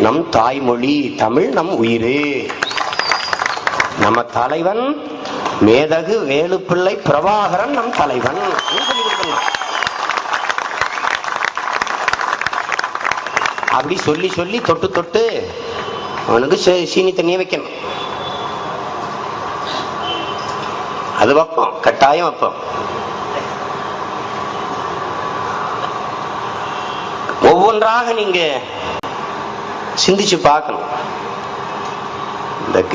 நம் தாய்மொழி, தமிழ் நம் உயிரே. நம்ம தலைவன் மேதகு வேலுப்பிள்ளை பிரபாகரன் நம் தலைவன். அப்படி சொல்லி சொல்லி தொட்டு தொட்டு அவனுக்கு சீனி தண்ணியை வைக்கணும். அது வைப்போம், கட்டாயம் வைப்போம். ஒவ்வொன்றாக நீங்க சிந்திச்சு பார்க்கணும்.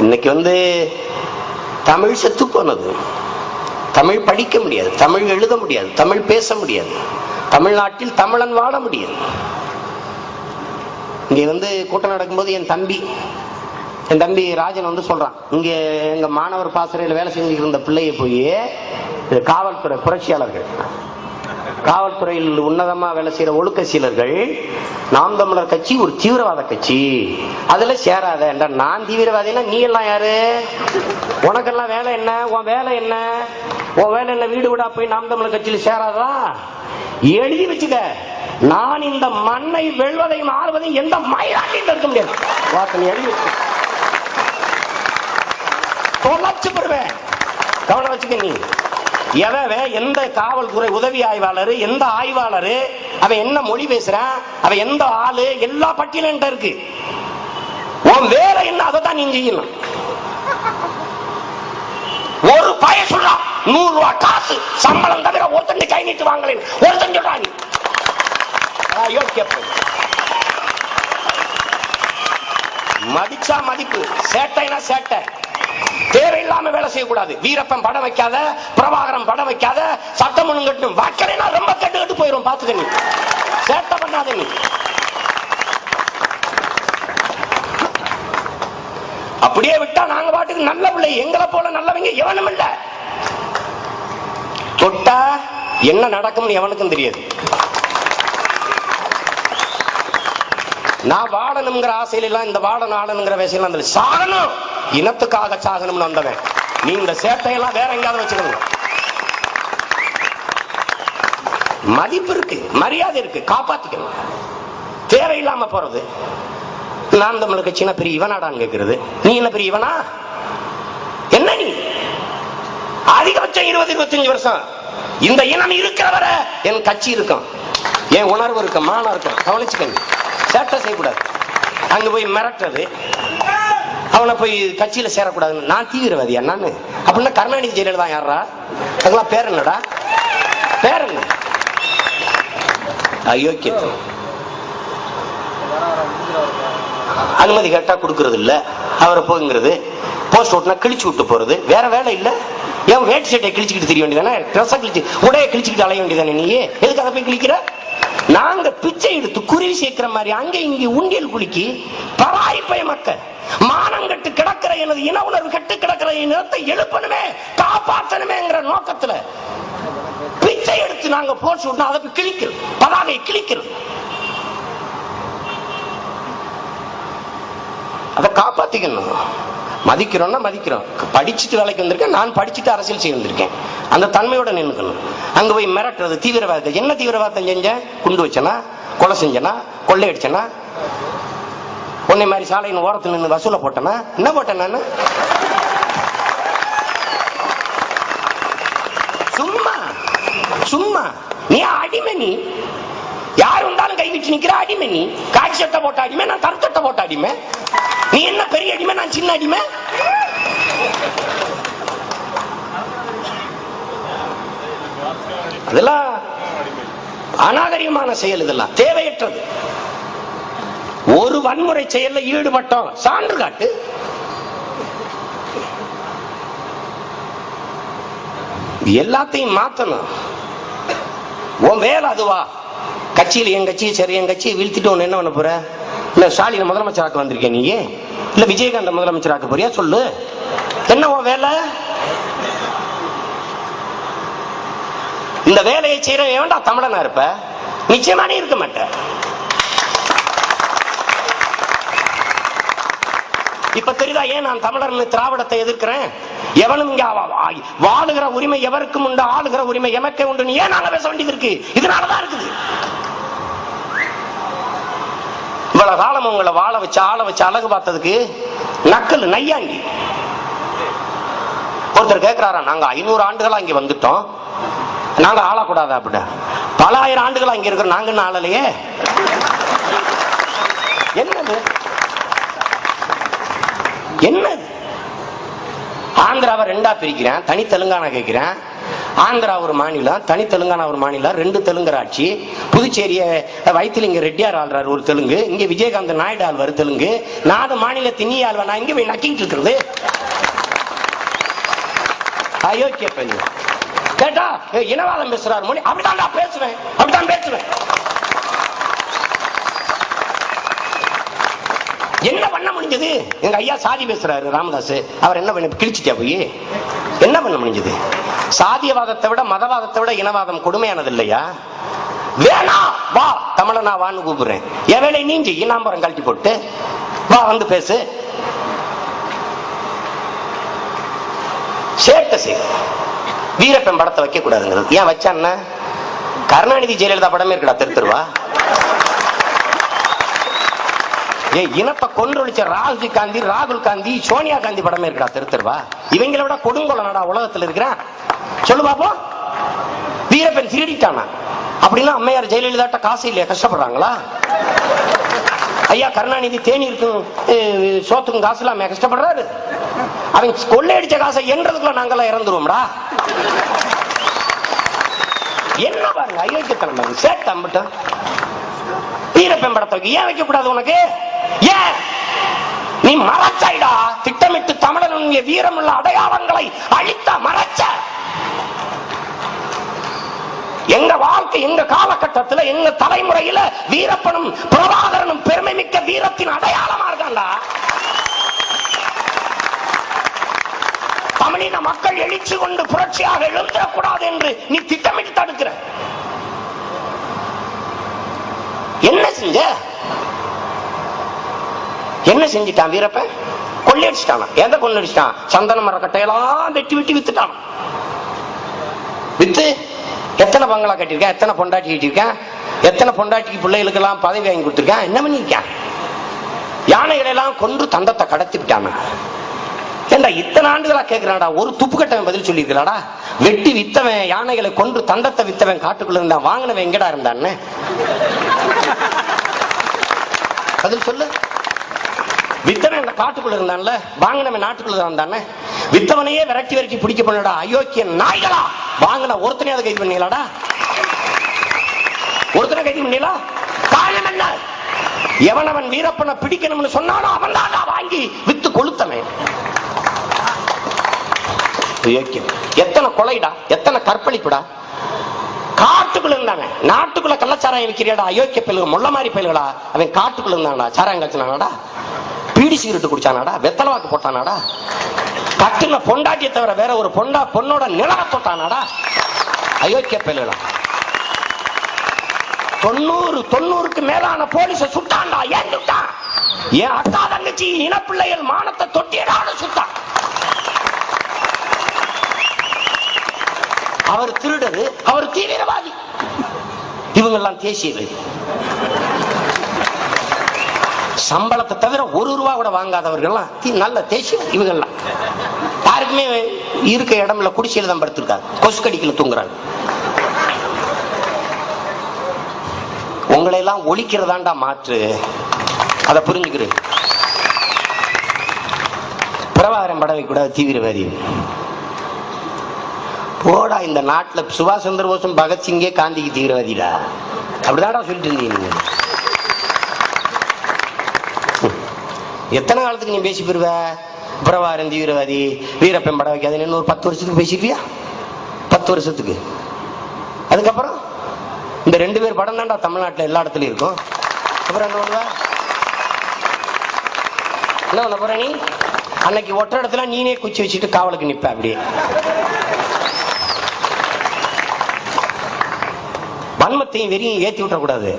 இன்னைக்கு தமிழ் செத்து போனது. தமிழ் படிக்க முடியாது, தமிழ் எழுத முடியாது, தமிழ் பேச முடியாது, தமிழ்நாட்டில் தமிழன் வாழ முடியாது. இங்க கூட்டம் நடக்கும்போது என் தம்பி ராஜன் சொல்றான், இங்க எங்க மாணவர் பாசறையில் வேலை செஞ்சுட்டு இருந்த பிள்ளைய போய் காவல்துறை புரட்சியாளர்கள், காவல்துறையில் உன்னதமா வேலை செய்யற ஒழுக்க சீலர்கள், நாம் தமிழர் கட்சி ஒரு தீவிரவாத கட்சி, அதுல சேராத. நான் தீவிரவாதினா நீ எல்லாம் யாரு? உனக்கெல்லாம் வேலை என்ன? உன் வேலை என்ன? உன் வேலை என்ன? வீடு விடா போய் நாம் தமிழர் கட்சியில சேராதா? எழுதி வச்சுக்க, நான் இந்த மண்ணை வெல்வதையும் ஆள்வதையும் எந்த மயிலாட்டில் இருக்க முடியாது. எழுதி வச்சு தொலைச்சு போடுவேன். கவனம் வச்சுக்க. நீ எந்த காவல்துறை உதவி ஆய்வாளர், எந்த ஆய்வாளர், அவன் என்ன மொழி பேசுறான், அவன் எந்த ஆளு, எல்லா பட்டியலும் இருக்கு. உன் வேலை என்ன, அதை தான் நீ செய்யணும். ஒரு பய சொல்றா 100 ரூபாய் காசு சம்பளம் தவிர ஒருத்தன் கை நீட்டு வாங்கல, ஒருத்தன் சொல்றா. நீ மதிச்சா மதிப்பு, சேட்டைனா சேட்டை. தேவையில்லாம வேலை செய்யக்கூடாது. வீரப்பன் படம் வைக்காத, பிரபாகரன் படம் வைக்காத, சட்டம் ஒண்ணு கட்டும் வைக்கலைன்னா ரொம்ப கட்டு கட்டு போயிடும். பாத்துக்க, நீ சேட்டை பண்ணாத. நீ அப்படியே விட்டா நாங்க பாட்டுக்கு நல்ல பிள்ளை, எங்களை போல நல்லவங்க எவனும் இல்ல. தொட்டா என்ன நடக்கும்னு எவனுக்கும் தெரியாது. நான் வாழணுங்கிற ஆசையில எல்லாம், இந்த வாழணும் ஆடணுங்கிற விஷயம் சாகணும், இனத்துக்காக சாகணும்னு வந்தவன். நீ இந்த சேட்டையெல்லாம் வேற எங்காவது வச்சுக்கணும். மதிப்பு இருக்கு, மரியாதை இருக்கு, காப்பாத்திக்கணும். தேவையில்லாம போறது. நான் தமிழர் கட்சினா பெரிய இவனாடான்னு கேட்கிறது. நீ என்ன பெரிய இவனா? என்ன நீ? அதிகபட்சம் 20-25 வருஷம் இந்த இனம் இருக்கிற வரை என் கட்சி இருக்கும், என் உணர்வு இருக்கு, மானம் இருக்கும். கவனிச்சுக்கங்க. சேட்டை செய்யக்கூடாது. அங்க போய் மிரட்டுறது, அவனை போய் கட்சியில சேரக்கூடாது. நான் தீவிரவாதியா நானு? அப்படின்னா கருணாநிதி ஜெயலலிதா யாரா? அதெல்லாம் பேர் என்னடா? பேர் என்ன? அயோக்கியம். அனுமதி கேட்டா கொடுக்கறது இல்ல, அவரை போங்கிறது, போஸ்ட் ஓட்டுனா கிழிச்சு விட்டு போறது, வேற வேலை இல்ல. ஏன் வேட்டு சட்டையை கிழிச்சுக்கிட்டு தெரிய வேண்டியதானே? ட்ரெஸ்ஸை கிழிச்சு உடைய கிழிச்சுக்கிட்டு அலைய வேண்டியதானே? நீ எதுக்கு அதை போய் கிழிக்கிற? நாங்க பிச்சை எடுத்து குருவி சேர்க்கிற மாதிரி அங்க இங்க உண்டியல் குலுக்கி பராய்ப்பய மக்கள் மானங்கட்டு கிடக்கிற எனது இன உணர்வு கட்டு கிடக்கிற இனத்தை எழுப்பணுமே, காப்பாற்றணுமேங்கிற நோக்கத்துல பிச்சை எடுத்து நாங்க போஸ்ட் ஓட்டுனா அதை கிழிக்கிறோம், பதாகை கிழிக்கிறோம். அதை காப்பாத்திக்கணும். மதிக்கிறோம்னா மதிக்கிறோம். படிச்சுட்டு வேலைக்கு வந்திருக்கேன், நான் படிச்சுட்டு அரசியல் செய்ய வந்திருக்கேன். அந்த தன்மையோட நின்னுக்கணும். அங்க போய் மிரட்டுறது தீவிரவாதத்தை. என்ன தீவிரவாதம் செஞ்சேன்? குண்டு வச்சனா, கொலை செஞ்சனா, கொள்ளை அடிச்சனா, உன்னை மாதிரி சாலையின் ஓரத்தில் நின்று வசூல போட்டனா? என்ன போட்டேன் நான்? சும்மா சும்மா. நீ அடிமை. நீ யார் வந்தாலும் கை வச்சு நிக்கிற அடிமை. நீ காட்சி சட்டை போட்ட அடிமை, நான் கருத்தட்டை போட்ட அடிமை. நீ என்ன பெரிய அடிமை, நான் சின்ன அடிமை? அதெல்லாம் அநாகரிகமான செயல், இதெல்லாம் தேவையற்றது. ஒரு வன்முறை செயல்ல ஈடுபட்டோம், சான்று காட்டு. எல்லாத்தையும் மாத்தணும். உன் வேலை அதுவா? கட்சியில் என் கட்சி சரி, என் கட்சியை வீழ்த்திட்டு ஒன்னு என்ன பண்ண போற? இல்ல ஸ்டாலின் முதலமைச்சராக்க வந்திருக்கேன், நீ இல்ல விஜயகாந்த் முதலமைச்சராக்க போறியா? சொல்லு, என்ன உன் வேலை? இந்த வேலையை செய்யற வேண்டா தமிழனா இருப்ப? நிச்சயமா நீ இருக்க மாட்ட. இப்ப தெரியுதா ஏன் நான் தமிழர் திராவிடத்தை எதிர்க்கிறேன்? எவனும் இங்க வாழுகிற உரிமை எவருக்கும் உண்டு, ஆளுகிற உரிமை எமக்கே உண்டு. ஏன் நாங்க பேச வேண்டியது இருக்கு? இதனாலதான் இருக்குது. இவ்வளவு காலம் உங்களை வாழ வச்சு ஆள வச்சு அழகு பார்த்ததுக்கு நக்கல் நையாண்டி. ஒருத்தர் கேட்கிறாரா, நாங்க 500 ஆண்டுகளா இங்க வந்துட்டோம், நாங்க ஆளக்கூடாதா? அப்படி பல ஆயிரம் ஆண்டுகளா இங்க இருக்கிறோம், நாங்க என்ன ஆளலையே? என்னது என்னது? ஆந்திராவை 2ஆ பிரிக்கிறேன், தனி தெலுங்கானா கேட்கிறேன். ஆந்திரா ஒரு மாநிலம், தனி தெலுங்கானா ஒரு மாநிலம், 2 தெலுங்கர் ஆட்சி. புதுச்சேரிய வைத்திலிங்க ரெட்டியார் ஆள்றாரு ஒரு தெலுங்கு, இங்க விஜயகாந்த் நாயுடு ஆள்வாரு தெலுங்கு. 4 மாநிலத்தை நீ ஆள்வா, நான் இங்க போய் நக்கிட்டு இருக்கிறது. அயோக்கிய பெண் கேட்டா இனவாதம் பேசுறாரு மொழி. அப்படிதான் பேசுவேன், அப்படிதான் பேசுவேன். என்ன பண்ண முடிஞ்சது? எங்க ஐயா சாதி பேசுறாரு ராமதாஸ், அவர் என்ன பண்ண கிழிச்சிட்டியா போய்? என்ன பண்ண முடிஞ்சது? சாதியவாதத்தை விட மதவாதத்தை விட இனவாதம் கொடுமையானது இல்லையா? வேணா வா தமிழனா வான்னு கூப்பிடுறேன், என் வேலை நீஞ்சி இனாம்பரம் கழட்டி போட்டு வா வந்து பேசு. சேட்டை செய். வீரப்பன் படத்தை வைக்க கூடாதுங்கிறது ஏன் வச்சான்னா, கருணாநிதி ஜெயலலிதா படமே இருக்கா திருத்தருவா? இனத்தை கொன்றொழிச்ச ராகுல் காந்தி சோனியா காந்தி படமே இருக்கா திருத்தருவா? இவங்களை விட கொடுங்கோலனடா உலகத்தில் இருக்கிறான், சொல்லு பாப்போம். வீரப்பன் திருடிட்டானா அப்படின்னா அம்மையார் ஜெயலலிதா காசு இல்லையா, கஷ்டப்படுறாங்களா? ஐயா கருணாநிதி தேநீருக்கும் சோத்துக்கும் காசு இல்லாம கஷ்டப்படுறாரு. அவன் கொள்ளையடிச்ச காசை என்றதுக்குள்ள நாங்கெல்லாம் இறந்துருவோம்டா. என்ன பாருங்க அயோக்கியத்தனம், சேட்டம்பட்டம். வீரப்பன் படத்தை ஏன் வைக்க கூடாது உனக்கு? ஏன் நீ மறைச்சாயிடா, திட்டமிட்டு தமிழனுடைய வீரமுள்ள அடையாளங்களை அழித்த மறைச்ச. எங்க வாழ்க்கை, எங்க காலகட்டத்தில், எங்க தலைமுறையில வீரப்பனும் பிரபாகரனும் பெருமை மிக்க வீரத்தின் அடையாளமா இருக்காண்டா. தமிழின மக்கள் எழுச்சி கொண்டு புரட்சியாக எழுந்தக்கூடாது என்று நீ திட்டமிட்டு தடுக்கிற. என்ன செஞ்ச? என்ன செஞ்சிட்டான் வீரப்பன்? கொள்ளையடிச்சிட்டான். எதை கொள்ளையடிச்சிட்டான்? சந்தன மரக்கட்டையெல்லாம் வெட்டி வெட்டி வித்துட்டான். வித்து எத்தனை பங்களா கட்டிருக்கேன், எத்தனை பொண்டாட்டி கட்டிருக்கேன், எத்தனை பொண்டாட்டிக்கு பிள்ளைகளுக்கு எல்லாம் பதவி வாங்கி கொடுத்திருக்கேன், என்ன பண்ணிருக்கேன்? யானைகளை எல்லாம் கொன்று தந்தத்தை கடத்தி விட்டான். ஏண்டா இத்தனை ஆண்டுகளா கேட்கிறாடா, ஒரு துப்பு கட்டவன் பதில் சொல்லிருக்கலாடா? வெட்டி வித்தவன், யானைகளை கொன்று தந்தத்தை வித்தவன் காட்டுக்குள்ள இருந்தான், வாங்கினவன் எங்கடா இருந்தான்னு பதில் சொல்லு. வித்தவன் அந்த காட்டுக்குள்ள இருந்தான்ல, வாங்கினவன் நாட்டுக்குள்ள இருந்தானே. வித்தவனையே விரட்டி விரட்டி பிடிக்க பண்ணடா அயோக்கிய நாய்களா. வாங்கின ஒருத்தனை அதை கைது பண்ணீங்களாடா? ஒருத்தனை கைது பண்ணீங்களா? காரணம் என்ன? எவனவன் வீரப்பனை பிடிக்கணும்னு சொன்னானோ அவன் தான் வாங்கி வித்து கொளுத்தவன். எத்தனை கொலைடா, எத்தனை கற்பழிப்புடா. காட்டுக்குள்ள இருந்தாங்க, நாட்டுக்குள்ள கள்ளச்சாராயம் விற்கிறியாடா அயோக்கிய பயில்கள், முள்ள மாதிரி பயில்களா. அவன் காட்டுக்குள்ள இருந்தாங்கடா, சாராயம் காய்ச்சினாடா, பீடி சிகரெட்டு குடிச்சானாடா, வெத்தலை வாக்கு போட்டானாடா, கட்டுன பொண்டாட்டியை தவிர வேற ஒரு பொண்ணோட நிலவ தொட்டானாடா அயோக்கிய பயில்களா. 90க்கு மேலான போலீஸ சுட்டான்டா. ஏன் சுட்டான்? என் அக்கா தங்கச்சி இனப்பிள்ளைகள் மானத்தை தொட்டியடான்னு சுட்டான். அவர் திருடரு, அவர் தீவிரவாதி, இவங்க எல்லாம் தேசியவாதி. சம்பளத்தை தவிர ₹1 கூட வாங்காதவர்கள் நல்ல தேசியவாதி. இவங்க எல்லாம் யாருக்குமே இருக்க இடம்ல குடிசையில தான் படுத்திருக்காங்க, கொசுக்கடிக்கல தூங்குறாங்க. உங்களை எல்லாம் ஒழிக்கிறதாண்டா மாற்று, அதை புரிஞ்சுக்கிறேன். பிரபாகரன் படம் வைக்க கூடாது தீவிரவாதி. போடா, இந்த நாட்டில் சுபாஷ் சந்திர போஸும் பகத்சிங்கே காந்திக்கு தீவிரவாதிடா, அப்படிதான்டா சொல்லிட்டு இருந்தீங்க நீங்க. எத்தனை காலத்துக்கு நீ பேசி போயிருவ? பிரபாகரன் தீவிரவாதி, வீரப்பன் படம் வைக்காது, இன்னும் ஒரு 10 வருஷத்துக்கு பேசிருவியா? 10 வருஷத்துக்கு. அதுக்கப்புறம் இந்த 2 பேர் படம் தான்டா தமிழ்நாட்டில் எல்லா இடத்துலயும் இருக்கும். அப்புறம் என்ன பண்ணுவ? என்ன பண்ண போற நீ? அன்னைக்கு ஒற்ற இடத்துல நீனே குச்சி வச்சுட்டு காவலுக்கு நிப்ப. அப்படியே வன்மத்தையும் வெறியும் ஏத்தி விட்டுறக்கூடாது.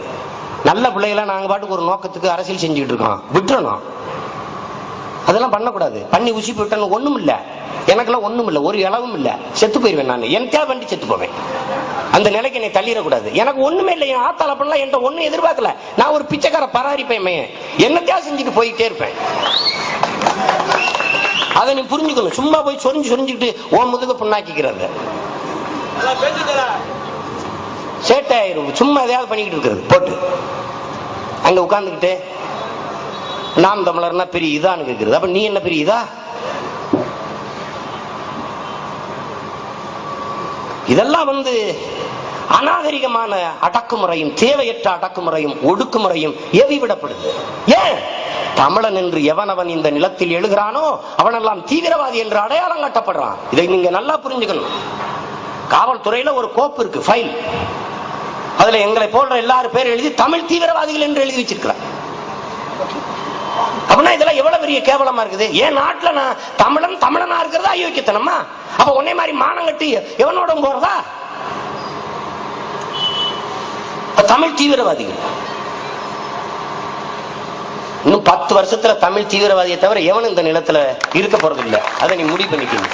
நல்ல பிள்ளைகளா நாங்க பாட்டுக்கு ஒரு நோக்கத்துக்கு அரசியல் செஞ்சுக்கிட்டு இருக்கோம், விட்டுறணும். அதெல்லாம் பண்ணக்கூடாது. பண்ணி உசி போயிட்டேன்னு ஒண்ணும் இல்ல, எனக்கெல்லாம் ஒண்ணும் இல்ல, ஒரு இளவும் இல்ல, செத்து போயிருவேன் நான். எனக்கா வண்டி செத்து போவேன். அந்த நிலைக்கு என்னை தள்ளிடக்கூடாது. எனக்கு ஒண்ணுமே இல்லை, என் ஆத்தால பண்ணலாம், என்கிட்ட ஒண்ணும் எதிர்பார்க்கல. நான் ஒரு பிச்சைக்கார பராரிப்பேன், என்னத்தையா செஞ்சுட்டு போயிட்டே இருப்பேன். அதை நீ புரிஞ்சுக்கணும். சும்மா போய் சொரிஞ்சுக்கிட்டு ஓ முதுக புண்ணாக்கிக்கிறது சேட்டாயிரும். சும்மா எதையாவது பண்ணிக்கிட்டு இருக்கிறது போட்டு அங்க உட்கார்ந்துக்கிட்டு நாம் தமிழர்னா பெரிய இதான்னு கேட்கிறது. அப்ப நீ என்ன பெரிய இதா? இதெல்லாம் அநாகரிகமான அடக்குமுறையும் தேவையற்ற அடக்குமுறையும் ஒடுக்குமுறையும் ஏவி விடப்படுது. ஏன்? தமிழன் என்று எவனவன் இந்த நிலத்தில் எழுகிறானோ அவனெல்லாம் தீவிரவாதி என்று அடையாளம் காட்டப்படுறான். இதை நீங்க நல்லா புரிஞ்சுக்கணும். காவல்துறையில ஒரு கோப்பு இருக்கு, ஃபைல். அதுல எங்களை போன்ற எல்லாரும் பேர் எழுதி தமிழ் தீவிரவாதிகள் என்று எழுதி வச்சிருக்கிறார். அப்படின்னா இதெல்லாம் எவ்வளவு பெரிய கேவலமா இருக்குது. ஏன் நாட்டுல நான் தமிழனா இருக்கிறதா அயோக்கியத்தனமா? அப்ப உன்னை மாதிரி மானம் கட்டி எவனோட போறதா? தமிழ் தீவிரவாதிகள். இன்னும் 10 வருஷத்துல தமிழ் தீவிரவாதியை தவிர எவனும் இந்த நிலத்துல இருக்க போறது இல்லை. அதை நீ முடிவு பண்ணிக்கணும்.